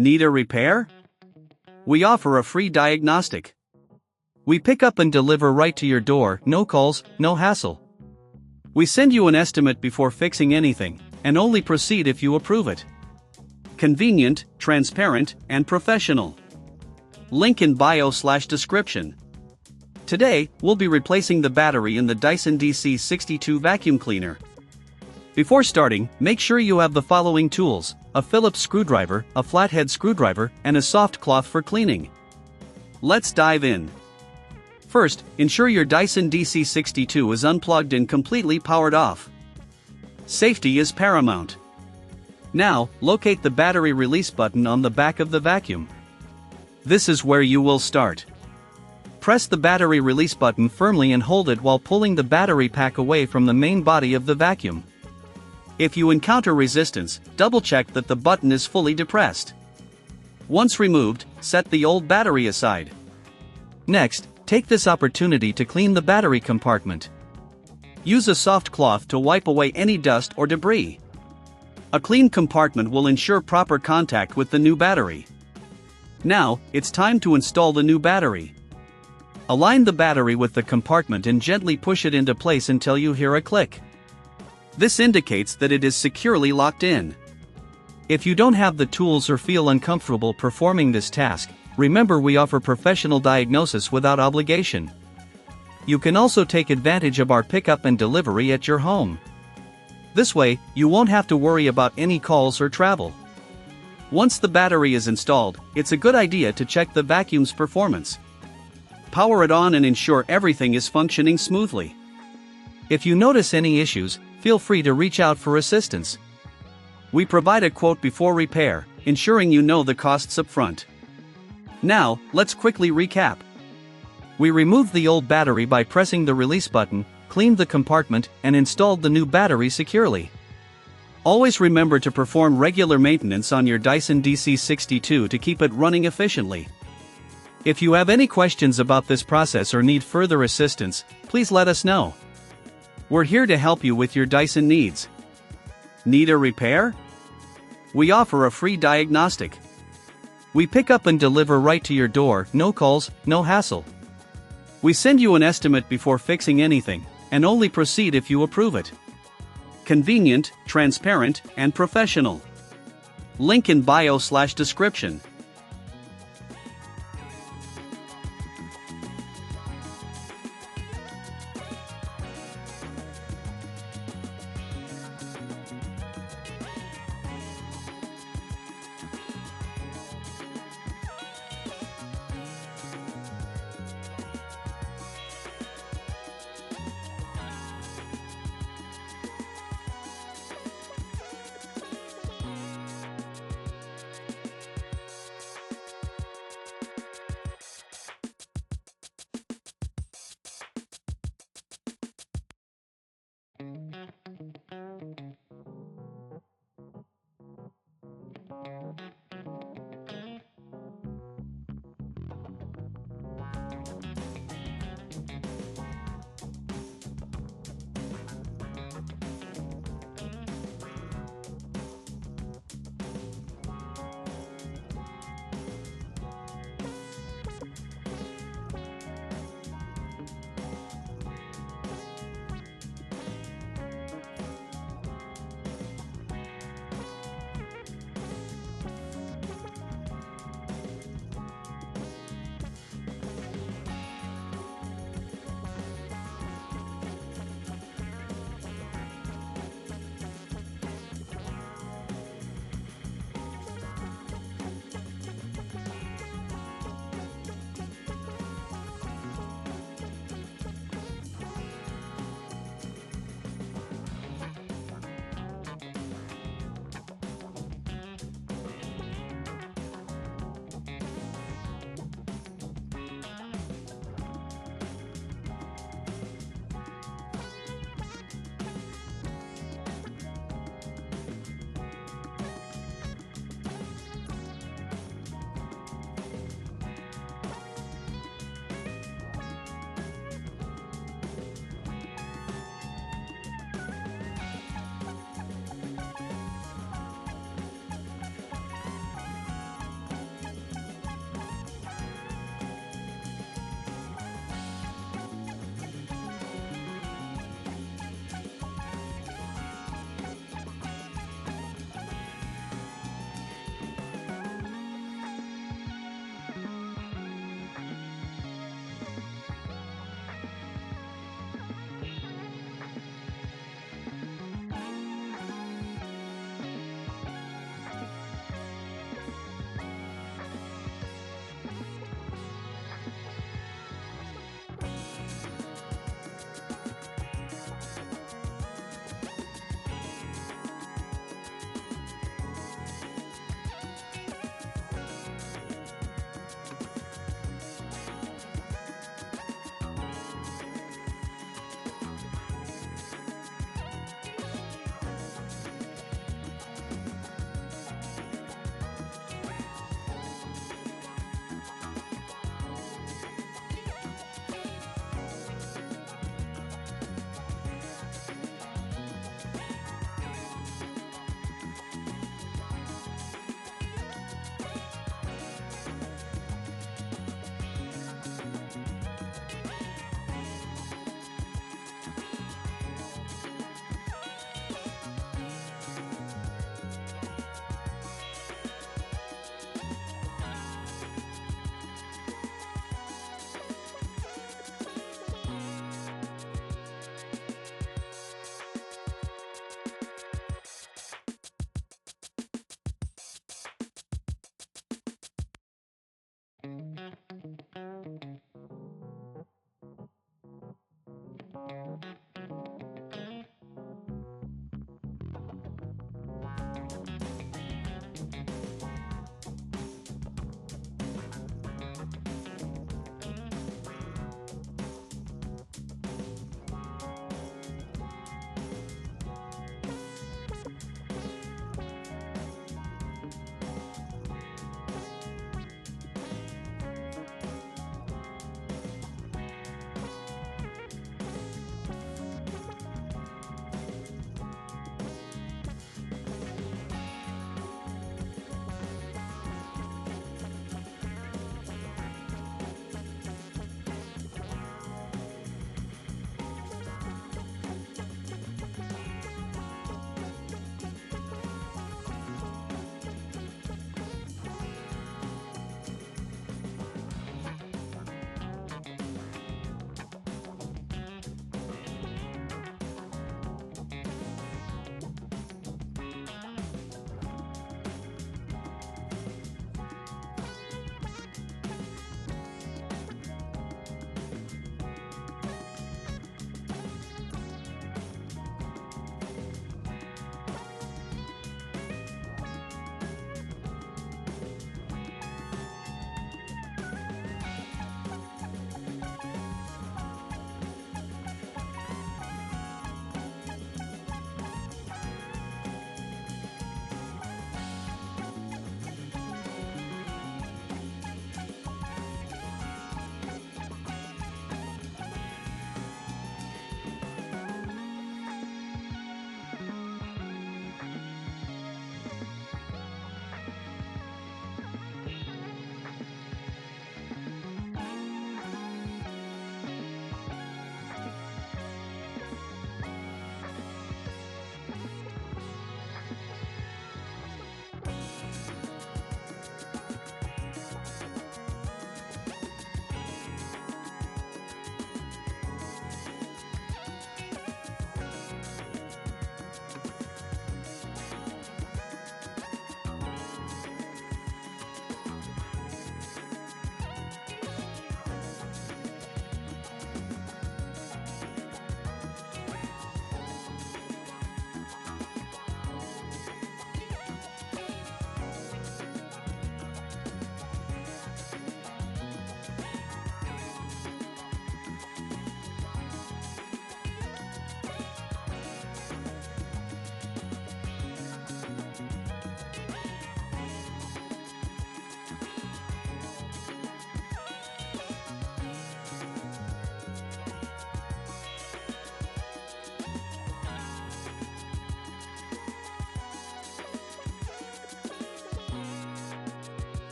Need a repair? We offer a free diagnostic. We pick up and deliver right to your door, no calls, no hassle. We send you an estimate before fixing anything, and only proceed if you approve it. Convenient, transparent, and professional. Link in bio/description. Today, we'll be replacing the battery in the Dyson DC62 vacuum cleaner. Before starting, make sure you have the following tools: a Phillips screwdriver, a flathead screwdriver, and a soft cloth for cleaning. Let's dive in. First, ensure your Dyson DC62 is unplugged and completely powered off. Safety is paramount. Now, locate the battery release button on the back of the vacuum. This is where you will start. Press the battery release button firmly and hold it while pulling the battery pack away from the main body of the vacuum. If you encounter resistance, double-check that the button is fully depressed. Once removed, set the old battery aside. Next, take this opportunity to clean the battery compartment. Use a soft cloth to wipe away any dust or debris. A clean compartment will ensure proper contact with the new battery. Now, it's time to install the new battery. Align the battery with the compartment and gently push it into place until you hear a click. This indicates that it is securely locked in. If you don't have the tools or feel uncomfortable performing this task, remember we offer professional diagnosis without obligation. You can also take advantage of our pickup and delivery at your home. This way, you won't have to worry about any calls or travel. Once the battery is installed, it's a good idea to check the vacuum's performance. Power it on and ensure everything is functioning smoothly. If you notice any issues, feel free to reach out for assistance. We provide a quote before repair, ensuring you know the costs up front. Now, let's quickly recap. We removed the old battery by pressing the release button, cleaned the compartment, and installed the new battery securely. Always remember to perform regular maintenance on your Dyson DC62 to keep it running efficiently. If you have any questions about this process or need further assistance, please let us know. We're here to help you with your Dyson needs. Need a repair? We offer a free diagnostic. We pick up and deliver right to your door, no calls, no hassle. We send you an estimate before fixing anything, and only proceed if you approve it. Convenient, transparent, and professional. Link in bio/description.